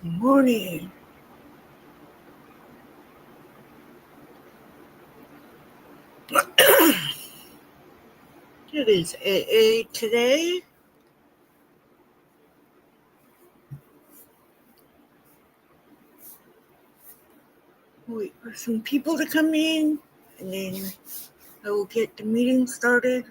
Morning. It is AA today. Wait for some people to come in, and then I will get the meeting started.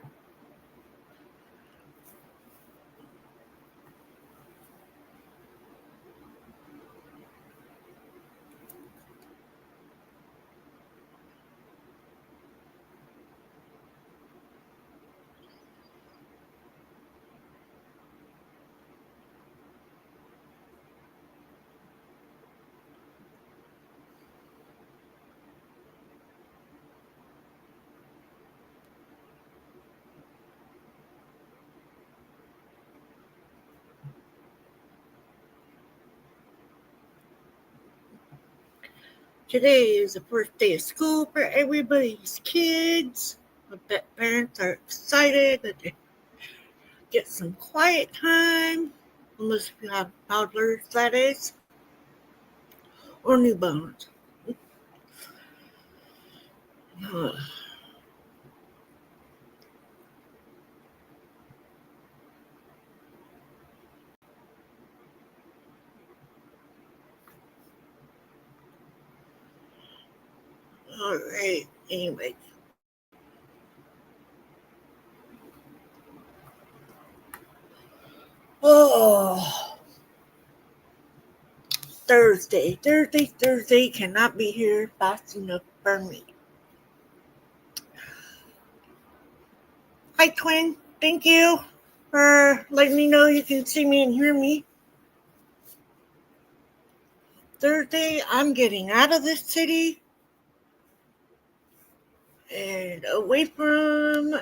Today is the first day of school for everybody's kids. I bet parents are excited that they get some quiet time, unless you have toddlers, that is, or newborns. All right. Anyway. Oh, Thursday cannot be here fast enough for me. Hi, Twin. Thank you for letting me know you can see me and hear me. Thursday, I'm getting out of this city and away from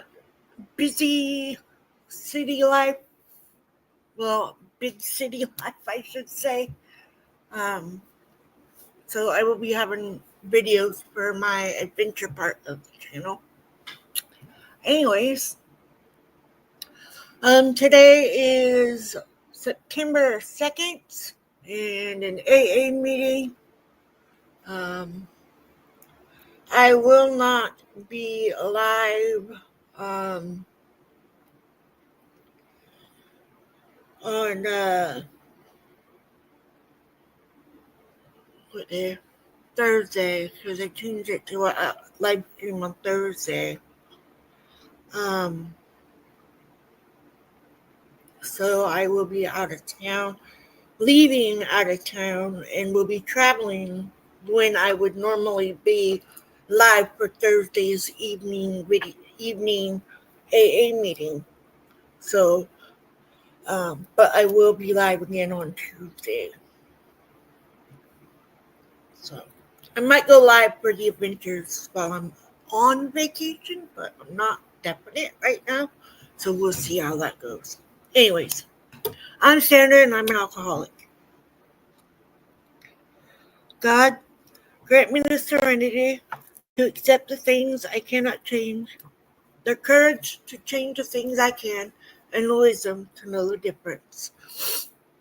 busy city life. Well, big city life, I should say. So I will be having videos for my adventure part of the channel. Anyways, today is September 2nd and an AA meeting. I will not be alive on what day? Thursday, because I changed it to a live stream on Thursday. So I will be out of town, leaving out of town, and will be traveling when I would normally be live for Thursday's evening AA meeting. So, but I will be live again on Tuesday. So I might go live for the adventures while I'm on vacation, but I'm not definite right now. So we'll see how that goes. Anyways, I'm Sandra and I'm an alcoholic. God, grant me the serenity to accept the things I cannot change, the courage to change the things I can, and the wisdom to know the difference.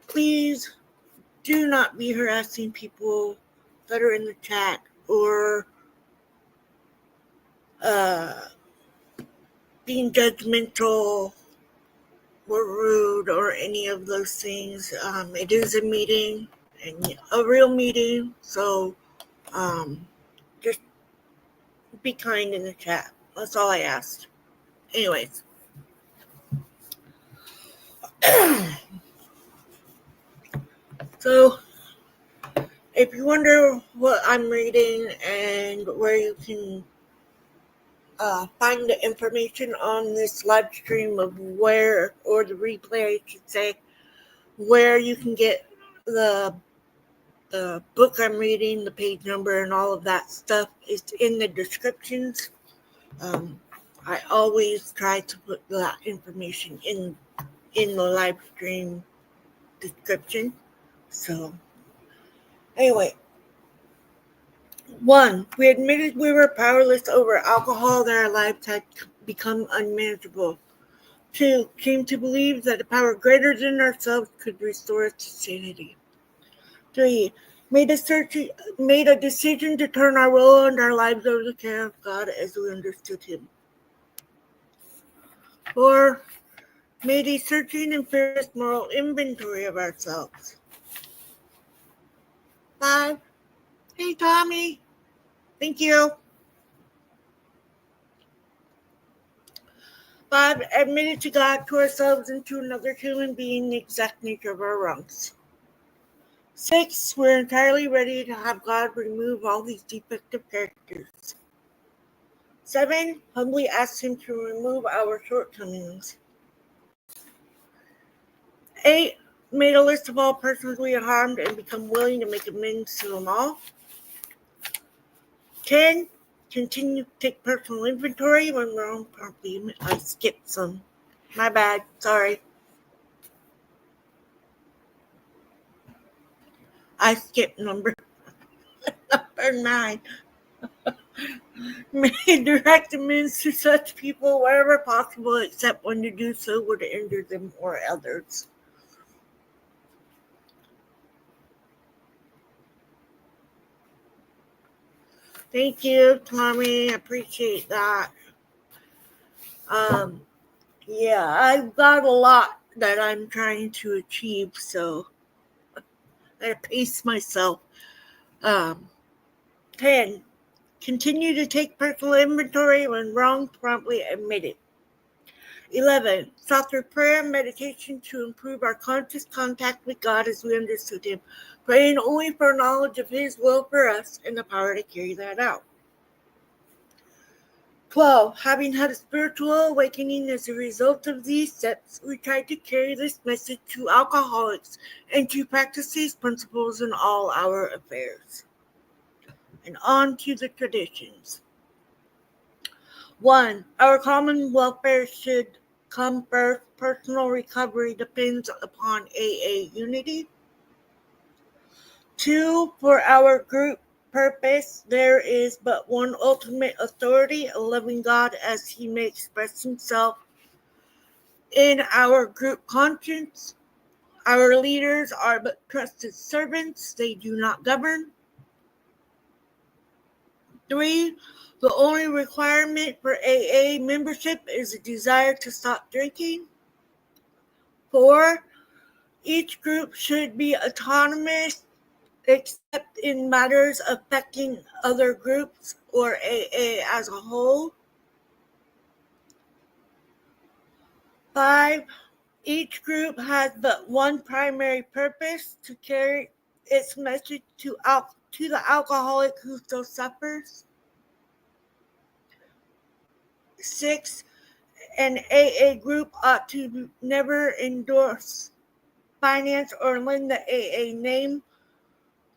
Please do not be harassing people that are in the chat or being judgmental or rude or any of those things. It is a meeting and a real meeting, so just be kind in the chat. That's all I asked. Anyways. So, if you wonder what I'm reading and where you can find the information on this live stream of where, or the replay, I should say, where you can get the book I'm reading, the page number, and all of that stuff is in the descriptions. I always try to put that information in the live stream description. So, anyway. 1. We admitted we were powerless over alcohol, that our lives had become unmanageable. 2. Came to believe that a power greater than ourselves could restore us to sanity. 3. Made a decision to turn our will and our lives over to the care of God as we understood Him. 4. Made a searching and fearless moral inventory of ourselves. 5. Hey, Tommy. Thank you. 5. Admitted to God, to ourselves, and to another human being the exact nature of our wrongs. 6. We're entirely ready to have God remove all these defective characters. 7. Humbly ask Him to remove our shortcomings. 8. Made a list of all persons we had harmed and become willing to make amends to them all. 10. Continue to take personal inventory when wrong promptly. I skipped some. My bad. Sorry. I skipped number 9. May direct amends to such people wherever possible, except when to do so would injure them or others. Thank you, Tommy. I appreciate that. Yeah, I've got a lot that I'm trying to achieve, so I pace myself. 10. Continue to take personal inventory when wrong, promptly admit it. 11. Sought through prayer and meditation to improve our conscious contact with God as we understood Him, praying only for knowledge of His will for us and the power to carry that out. 12. Having had a spiritual awakening as a result of these steps, we tried to carry this message to alcoholics and to practice these principles in all our affairs. And on to the traditions. 1. Our common welfare should come first. Personal recovery depends upon AA unity. 2. For our group purpose, there is but one ultimate authority, a loving God as He may express Himself in our group conscience. Our leaders are but trusted servants, they do not govern. 3. The only requirement for AA membership is a desire to stop drinking. 4. Each group should be autonomous except in matters affecting other groups or AA as a whole. 5. Each group has but one primary purpose, to carry its message to the alcoholic who still suffers. 6. An AA group ought to never endorse, finance, or lend the AA name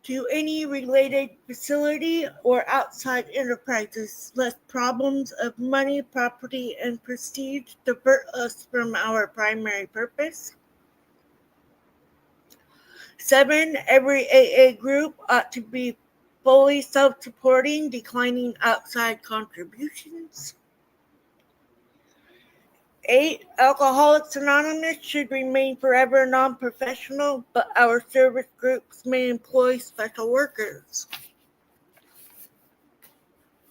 to any related facility or outside enterprises, lest problems of money, property, and prestige divert us from our primary purpose. 7. Every AA group ought to be fully self-supporting, declining outside contributions. 8. Alcoholics Anonymous should remain forever non-professional, but our service groups may employ special workers.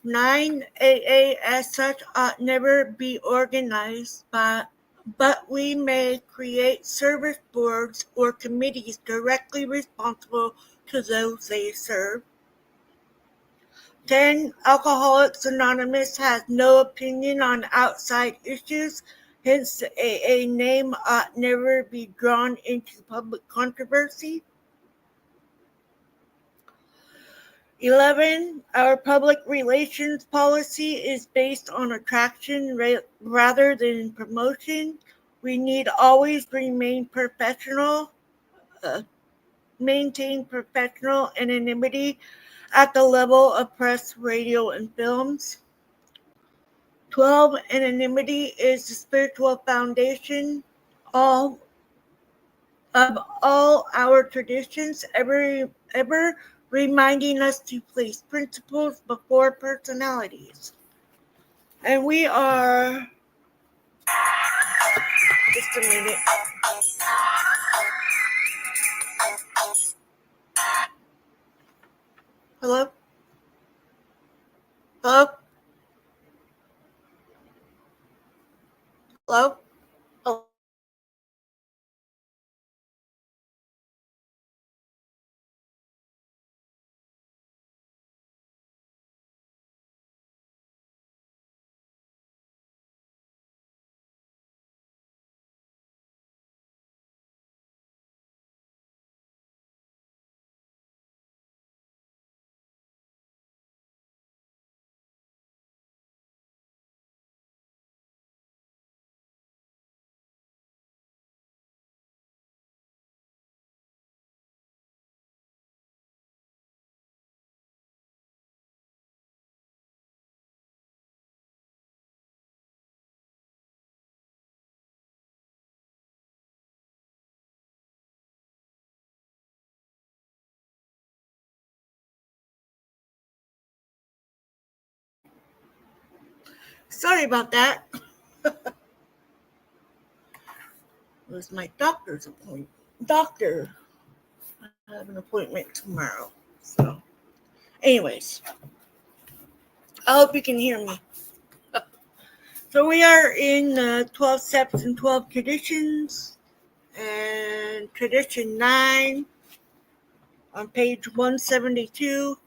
9. AA as such ought never be organized, but we may create service boards or committees directly responsible to those they serve. 10. Alcoholics Anonymous has no opinion on outside issues, hence the AA name ought never be drawn into public controversy. 11. Our public relations policy is based on attraction rather than promotion. We need always remain professional, maintain professional anonymity at the level of press, radio, and films. 12. Anonymity is the spiritual foundation of all our traditions, ever reminding us to place principles before personalities. And we are, just a minute. Hello? Hello? Hello? Oh, sorry about that. It was my doctor's appointment. Doctor, I have an appointment tomorrow. So, anyways, I hope you can hear me. So, we are in 12 Steps and 12 Traditions, and Tradition 9 on page 172.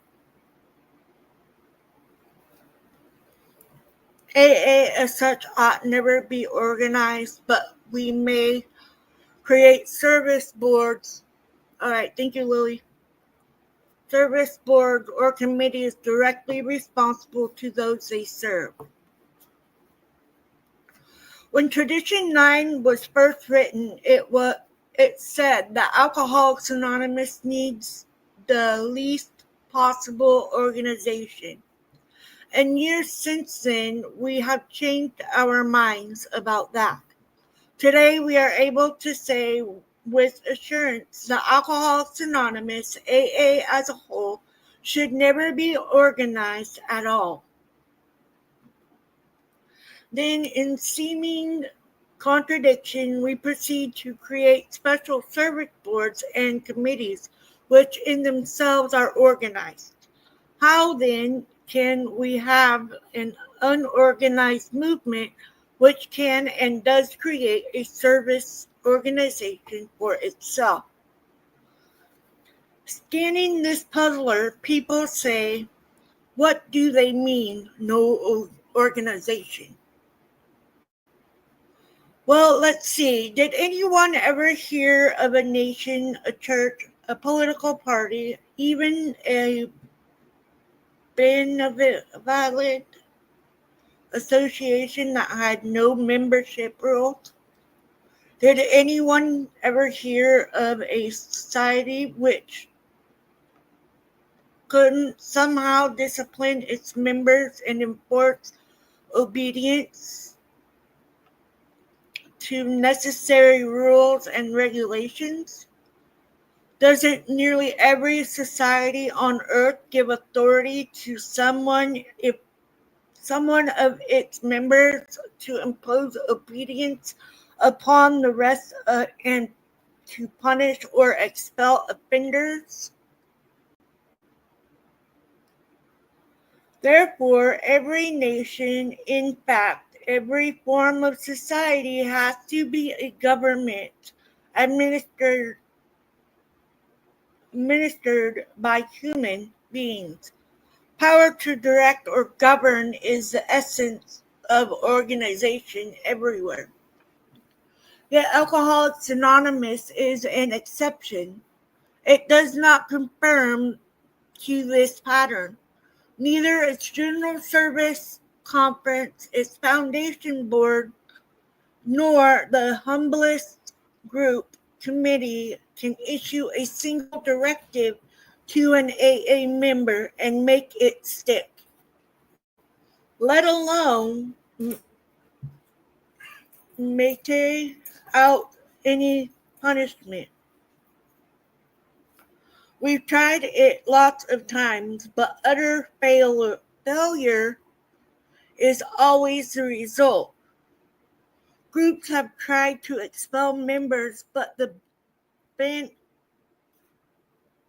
AA as such ought never be organized, but we may create service boards. All right, thank you, Lily. Service boards or committees directly responsible to those they serve. When Tradition 9 was first written, it said that Alcoholics Anonymous needs the least possible organization. And years since then, we have changed our minds about that. Today, we are able to say with assurance that Alcoholics Anonymous, AA as a whole, should never be organized at all. Then, in seeming contradiction, we proceed to create special service boards and committees, which in themselves are organized. How then can we have an unorganized movement which can and does create a service organization for itself? Scanning this puzzler, people say, what do they mean, no organization? Well, let's see. Did anyone ever hear of a nation, a church, a political party, even a benevolent association that had no membership rules? Did anyone ever hear of a society which couldn't somehow discipline its members and enforce obedience to necessary rules and regulations? Doesn't nearly every society on earth give authority to someone of its members to impose obedience upon the rest and to punish or expel offenders? Therefore, every nation, in fact, every form of society has to be a government administered by human beings. Power to direct or govern is the essence of organization everywhere. Yet Alcoholics Anonymous is an exception. It does not conform to this pattern. Neither its General Service Conference, its Foundation Board, nor the humblest group committee can issue a single directive to an AA member and make it stick, let alone mete out any punishment. We've tried it lots of times, but utter failure is always the result. Groups have tried to expel members, but the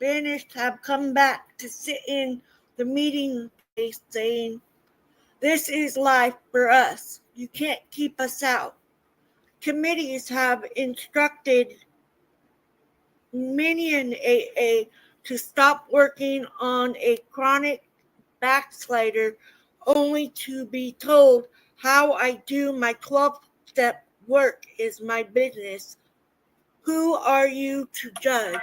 banished have come back to sit in the meeting place saying, "This is life for us. You can't keep us out." Committees have instructed many an AA to stop working on a chronic backslider only to be told, "How I do my 12-step work is my business. Who are you to judge?"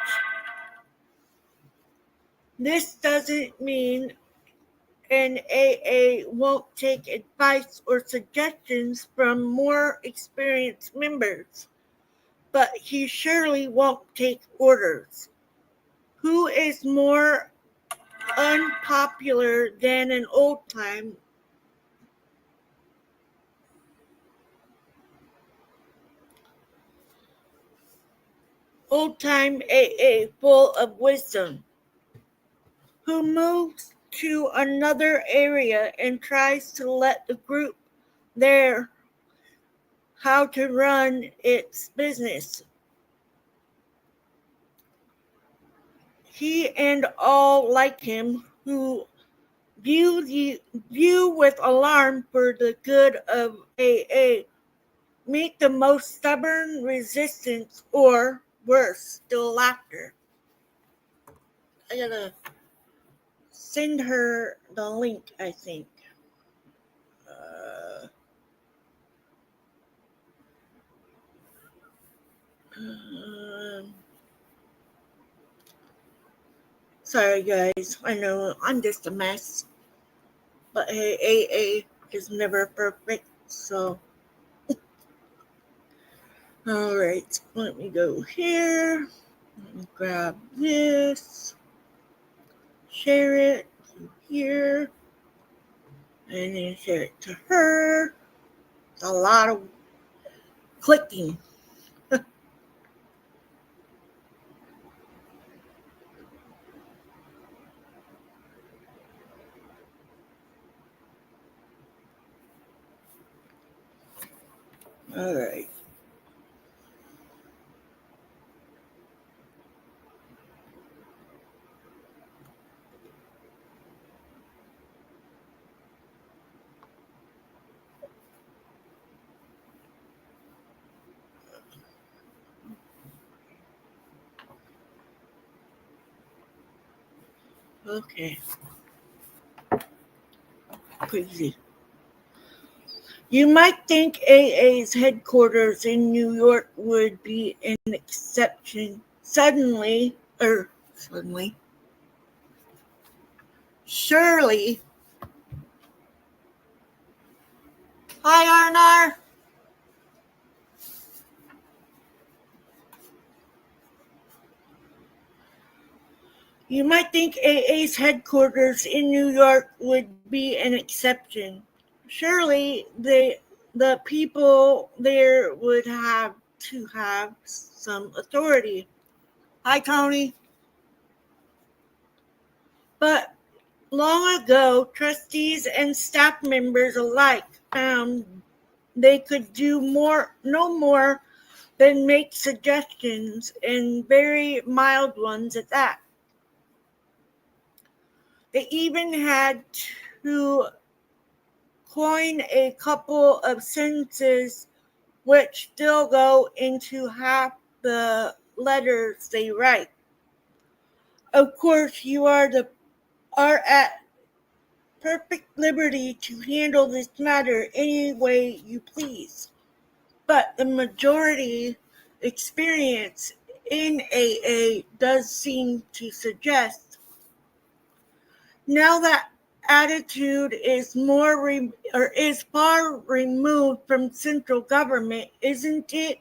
This doesn't mean an AA won't take advice or suggestions from more experienced members, but he surely won't take orders. Who is more unpopular than an old-time AA full of wisdom, who moves to another area and tries to let the group there how to run its business? He and all like him who view with alarm for the good of AA meet the most stubborn resistance, or worse, still laughter. I gotta send her the link, I think. Um, Sorry, guys. I know I'm just a mess. But hey, AA is never perfect, so. Alright, let me go here. Let me grab this. Share it to here. And then share it to her. It's a lot of clicking. Alright. Okay. Crazy. You might think AA's headquarters in New York would be an exception. Surely. Hi, Arnar. You might think AA's headquarters in New York would be an exception. Surely the people there would have to have some authority. Hi, Tony. But long ago, trustees and staff members alike found they could do no more than make suggestions, and very mild ones at that. They even had to coin a couple of sentences which still go into half the letters they write. Of course, you are at perfect liberty to handle this matter any way you please. But the majority experience in AA does seem to suggest now that attitude is is far removed from central government, isn't it?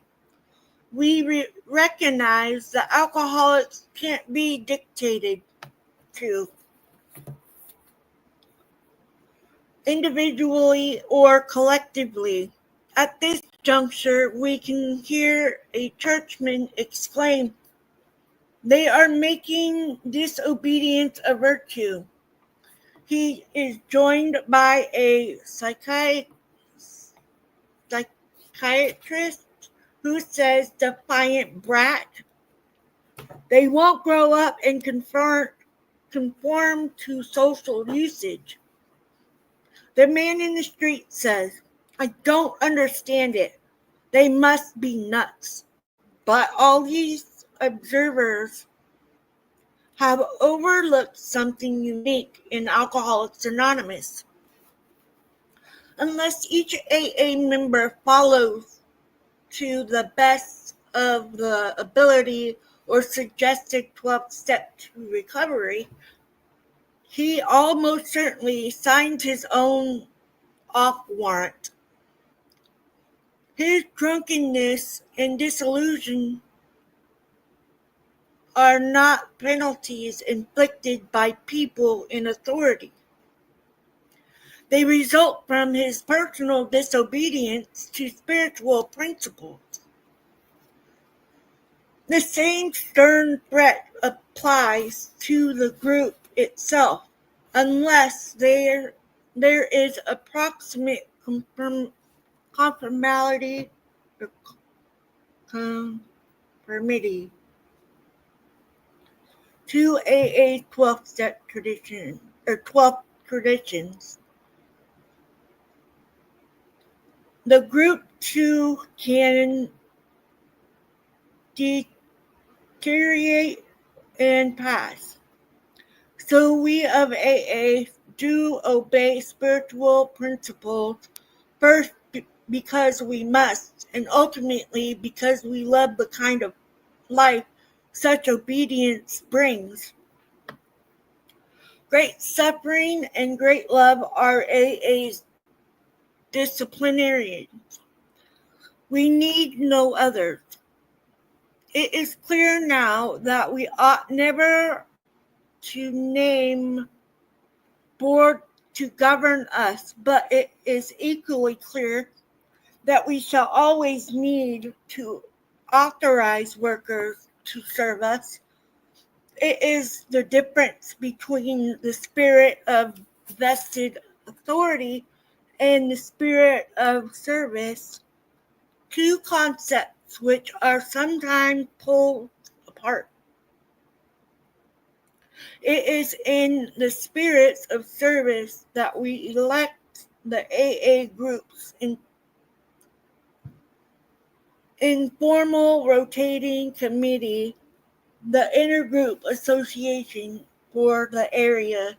We recognize that alcoholics can't be dictated to individually or collectively. At this juncture, we can hear a churchman exclaim, "They are making disobedience a virtue." He is joined by a psychiatrist who says, "Defiant brat." They won't grow up and conform to social usage. The man in the street says, I don't understand it. They must be nuts. But all these observers have overlooked something unique in Alcoholics Anonymous. Unless each AA member follows to the best of the ability or suggested 12 step to recovery, he almost certainly signed his own off warrant. His drunkenness and disillusion are not penalties inflicted by people in authority. They result from his personal disobedience to spiritual principles. The same stern threat applies to the group itself, unless there is approximate conformity or conformity to AA 12-step tradition or 12 traditions. The group too can deteriorate and pass. So we of AA do obey spiritual principles, first because we must, and ultimately because we love the kind of life such obedience brings. Great suffering and great love are AA's disciplinarians. We need no others. It is clear now that we ought never to name board to govern us, but it is equally clear that we shall always need to authorize workers to serve us. It is the difference between the spirit of vested authority and the spirit of service, two concepts which are sometimes pulled apart. It is in the spirits of service that we elect the AA groups in informal rotating committee, the intergroup association for the area,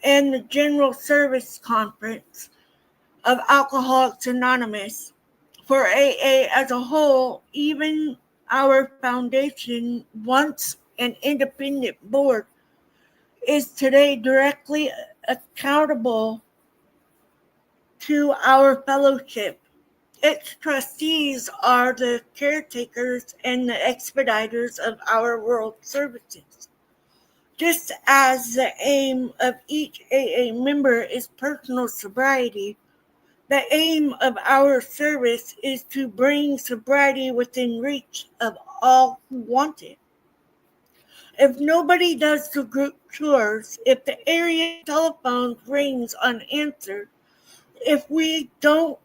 and the General Service Conference of Alcoholics Anonymous. For AA as a whole, even our foundation, once an independent board, is today directly accountable to our fellowship. Its trustees are the caretakers and the expediters of our world services. Just as the aim of each AA member is personal sobriety, the aim of our service is to bring sobriety within reach of all who want it. If nobody does the group chores, if the area telephone rings unanswered, if we do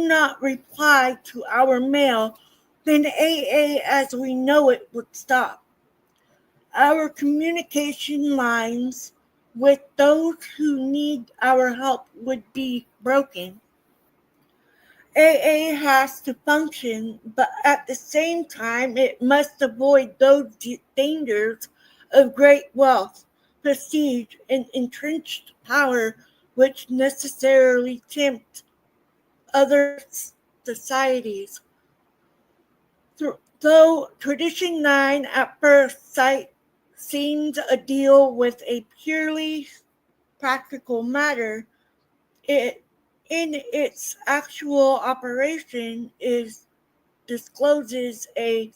not reply to our mail, then AA as we know it would stop. Our communication lines with those who need our help would be broken. AA has to function, but at the same time, it must avoid those dangers of great wealth, prestige, and entrenched power which necessarily tempt other societies. Though Tradition 9 at first sight seems a deal with a purely practical matter, it in its actual operation discloses a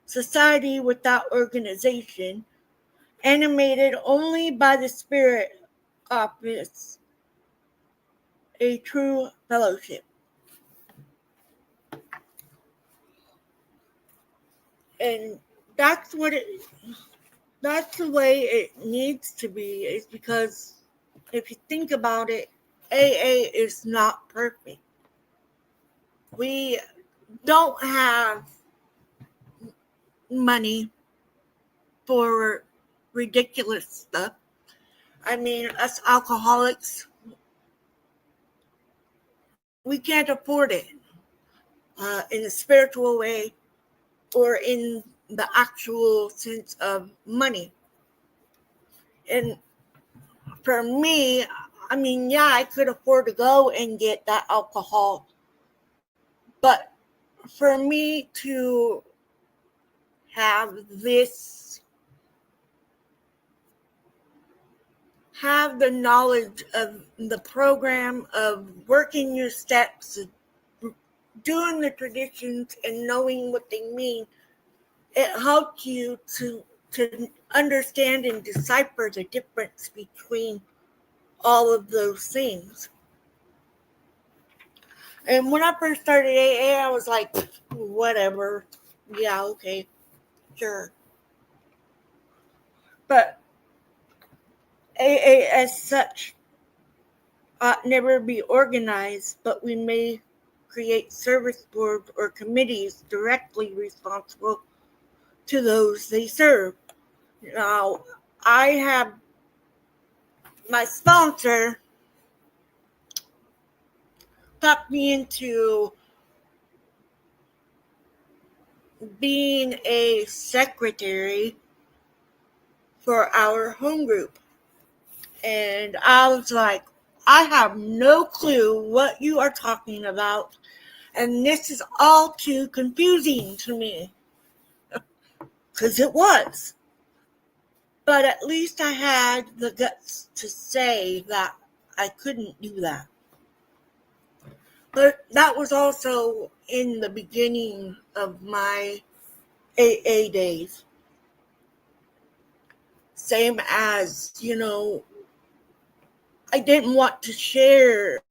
society without organization, animated only by the spirit office, a true fellowship. And that's that's the way it needs to be, is because if you think about it, AA is not perfect. We don't have money for ridiculous stuff. I mean, us alcoholics, we can't afford it in a spiritual way or in the actual sense of money. And for me, I mean, yeah, I could afford to go and get that alcohol, but for me to have this, have the knowledge of the program of working your steps, doing the traditions and knowing what they mean, it helps you to understand and decipher the difference between all of those things. And when I first started AA, I was like, whatever. Yeah, okay, sure. But AA as such ought never be organized, but we may create service boards or committees directly responsible to those they serve. Now, I have my sponsor talked me into being a secretary for our home group. And I was like, I have no clue what you are talking about. And this is all too confusing to me. Because it was. But at least I had the guts to say that I couldn't do that. But that was also in the beginning of my AA days. Same as, I didn't want to share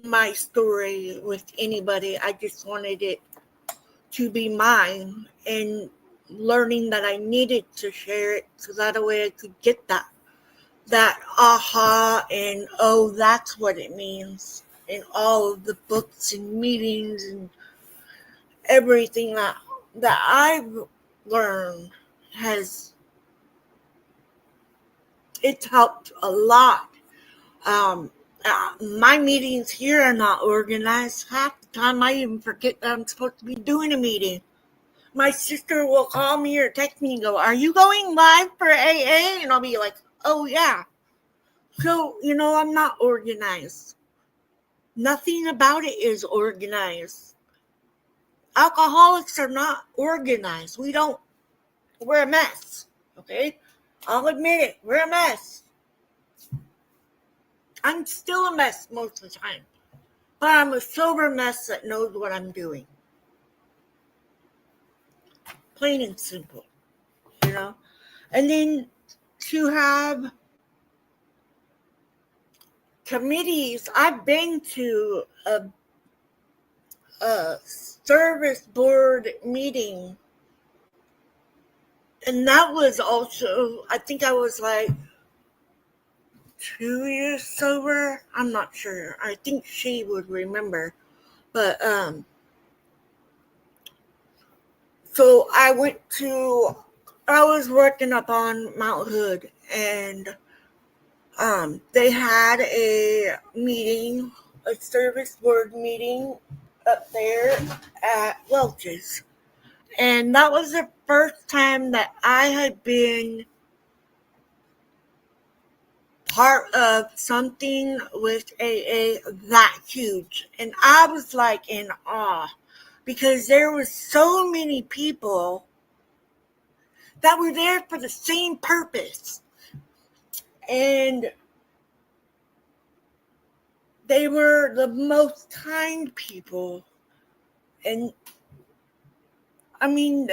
my story with anybody. I just wanted it to be mine, and learning that I needed to share it so that way I could get that aha and oh, that's what it means. And all of the books and meetings and everything that I've learned it's helped a lot. My meetings here are not organized. Half the time I even forget that I'm supposed to be doing a meeting. My sister will call me or text me and go, "Are you going live for AA?" And I'll be like, "Oh yeah." So, I'm not organized. Nothing about it is organized. Alcoholics are not organized. We're a mess. Okay? I'll admit it. We're a mess. I'm still a mess most of the time. But I'm a sober mess that knows what I'm doing. Plain and simple. And then to have committees, I've been to a service board meeting, and that was also, I think I was like 2 years sober. I'm not sure. I think she would remember. But so I was working up on Mount Hood, and they had a meeting, a service board meeting up there at Welch's. And that was the first time that I had been part of something with AA that huge. And I was like in awe because there was so many people that were there for the same purpose. And they were the most kind people. And I mean,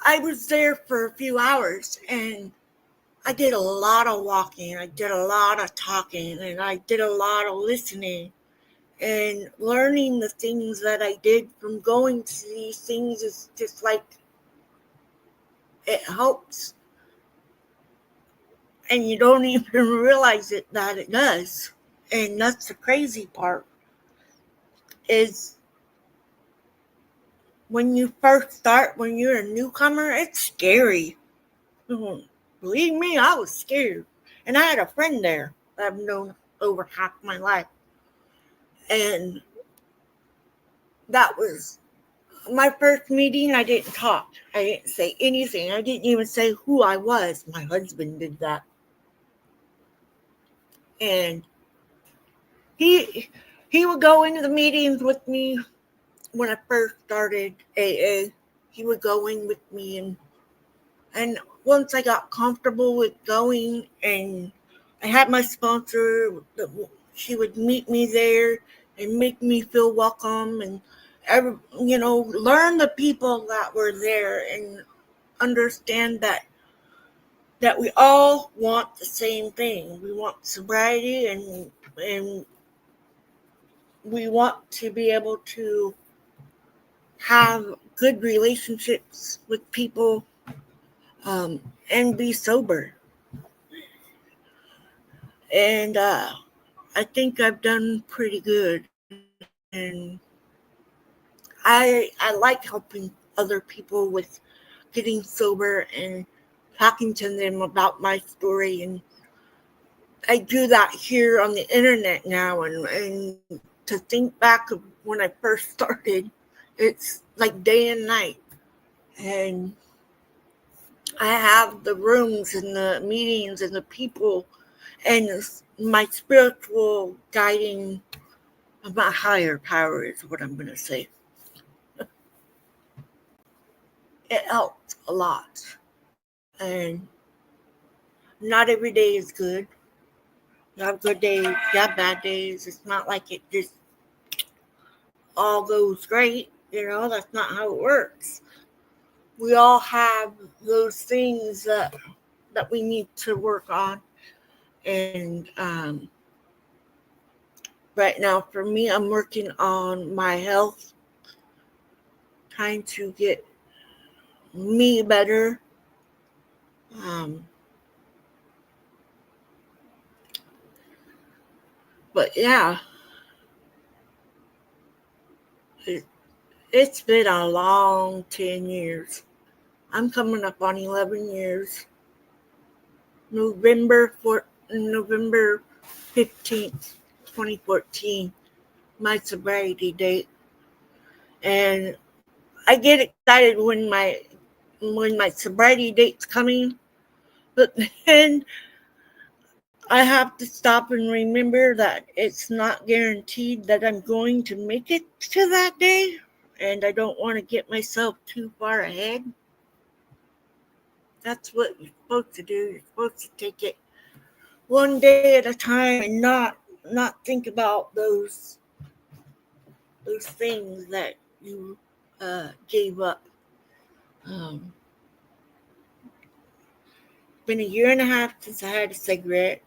I was there for a few hours, and I did a lot of walking, I did a lot of talking, and I did a lot of listening. And learning the things that I did from going to these things is just like, it helps. And you don't even realize it that it does. And that's the crazy part, is when you first start, when you're a newcomer, it's scary. Believe me, I was scared. And I had a friend there that I've known over half my life. And that was my first meeting. I didn't talk. I didn't say anything. I didn't even say who I was. My husband did that. And he would go into the meetings with me when I first started AA. He would go in with me, and once I got comfortable with going and I had my sponsor, she would meet me there and make me feel welcome and learn the people that were there and understand that we all want the same thing. We want sobriety, and we want to be able to have good relationships with people, and be sober. And I think I've done pretty good. And I like helping other people with getting sober and talking to them about my story. And I do that here on the internet now. And to think back of when I first started, it's like day and night. And I have the rooms and the meetings and the people and my spiritual guiding of my higher power is what I'm going to say. It helps a lot. And not every day is good. You have good days, you have bad days. It's not like it just all goes great. That's not how it works. We all have those things that we need to work on. And right now, for me, I'm working on my health, trying to get me better. But yeah, it's been a long 10 years. I'm coming up on 11 years. November 15th, 2014, my sobriety date. And I get excited when my sobriety date's coming, but then I have to stop and remember that it's not guaranteed that I'm going to make it to that day, and I don't want to get myself too far ahead. That's what you're supposed to do. You're supposed to take it one day at a time and not think about those things that you gave up. Been a year and a half since I had a cigarette.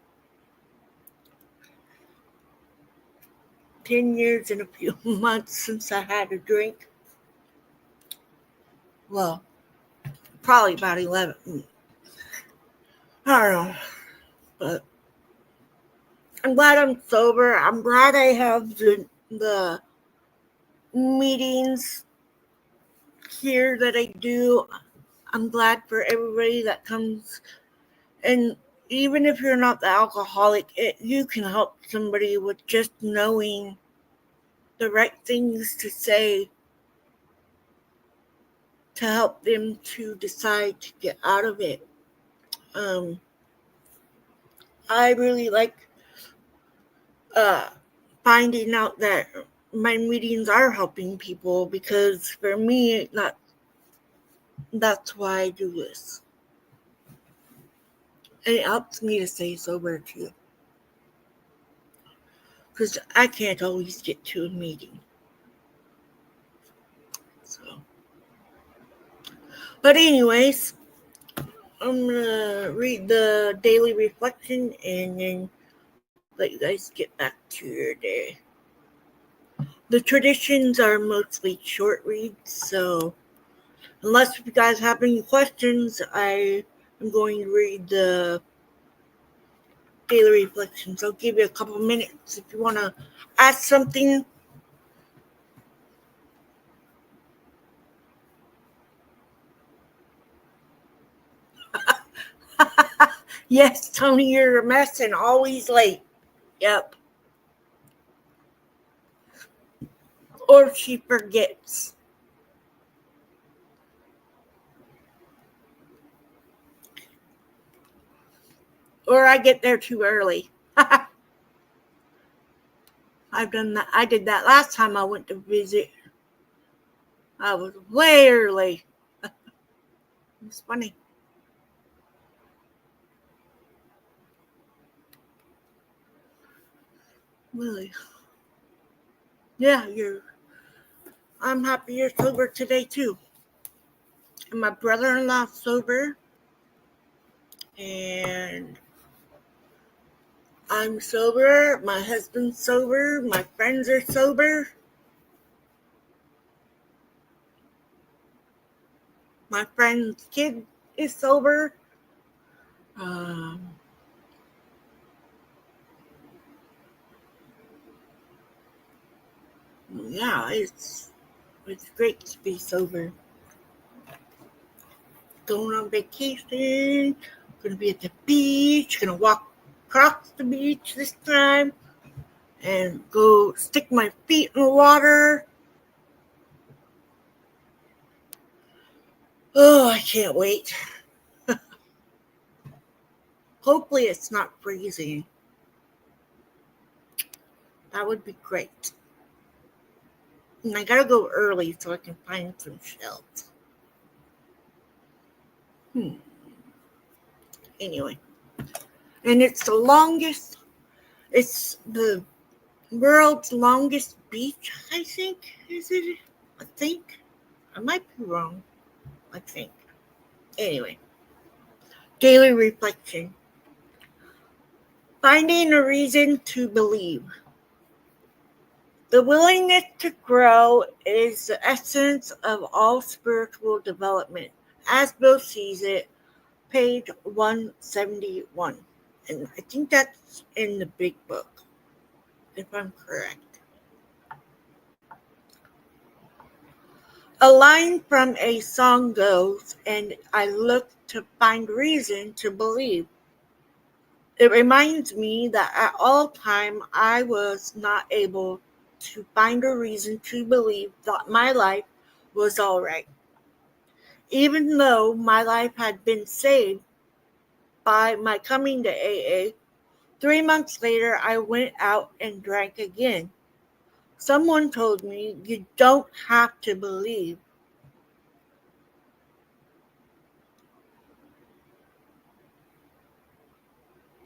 10 years and a few months since I had a drink. Well, probably about 11. I don't know. But I'm glad I'm sober. I'm glad I have the meetings here that I do. I'm glad for everybody that comes. And even if you're not the alcoholic, you can help somebody with just knowing the right things to say to help them to decide to get out of it. I really like finding out that my meetings are helping people, because for me, that's why I do this. And it helps me to stay sober too, because I can't always get to a meeting. So, but anyways, I'm gonna read the daily reflection and then let you guys get back to your day. The traditions are mostly short reads, so unless you guys have any questions, I am going to read the daily reflections. I'll give you a couple minutes if you want to ask something. Yes, Tony, you're a mess and always late. Yep. Or she forgets. Or I get there too early. I've done that. I did that last time I went to visit. I was way early. It's funny. Really. Yeah, I'm happy you're sober today too. And my brother-in-law's sober. And I'm sober. My husband's sober. My friends are sober. My friend's kid is sober. Um, yeah, it's great to be sober. Going on vacation. Gonna be at the beach. Gonna walk across the beach this time and go stick my feet in the water. Oh, I can't wait. Hopefully it's not freezing. That would be great. And I gotta go early so I can find some shells. Anyway. And it's the world's longest beach, I think. Is it? I think. I might be wrong. I think. Anyway. Daily reflection. Finding a reason to believe. The willingness to grow is the essence of all spiritual development, as Bill sees it, page 171. And I think that's in the big book, if I'm correct. A line from a song goes, and I look to find reason to believe. It reminds me that at all time I was not able to find a reason to believe that my life was all right. Even though my life had been saved by my coming to AA, 3 months later I went out and drank again. Someone told me, you don't have to believe.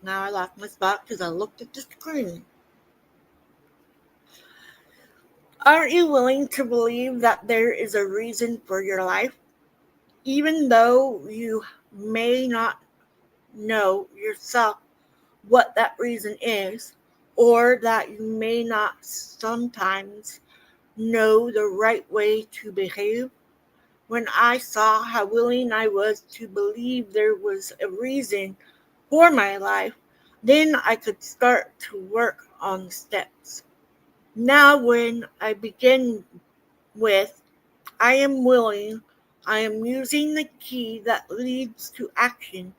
Now I lost my spot because I looked at the screen. Aren't you willing to believe that there is a reason for your life? Even though you may not know yourself what that reason is, or that you may not sometimes know the right way to behave. When I saw how willing I was to believe there was a reason for my life, then I could start to work on the steps. Now, when I begin with, I am willing, I am using the key that leads to action,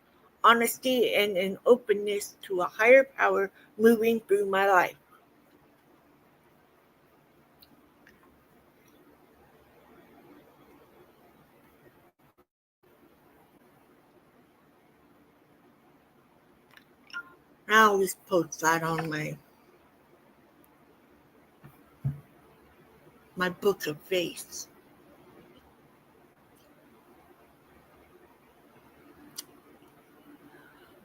honesty, and an openness to a higher power moving through my life. I always post that on my book of faith.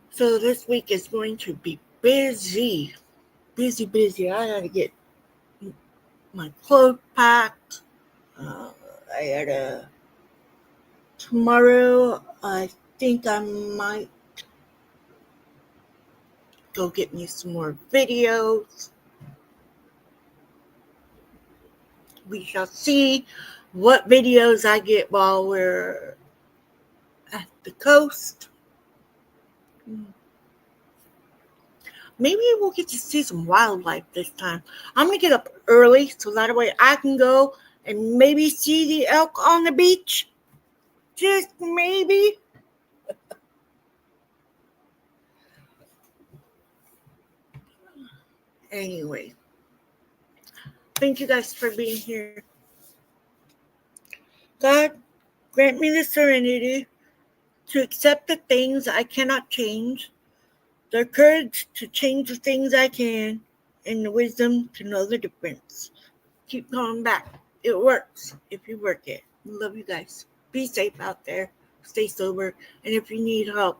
So this week is going to be busy. Busy. I gotta get my clothes packed. I gotta tomorrow. I think I might go get me some more videos. We shall see what videos I get while we're at the coast. Maybe we'll get to see some wildlife this time. I'm going to get up early so that way I can go and maybe see the elk on the beach. Just maybe. Anyway, thank you guys for being here. God, grant me the serenity to accept the things I cannot change, the courage to change the things I can, and the wisdom to know the difference. Keep going back. It works if you work it. Love you guys. Be safe out there. Stay sober. And if you need help,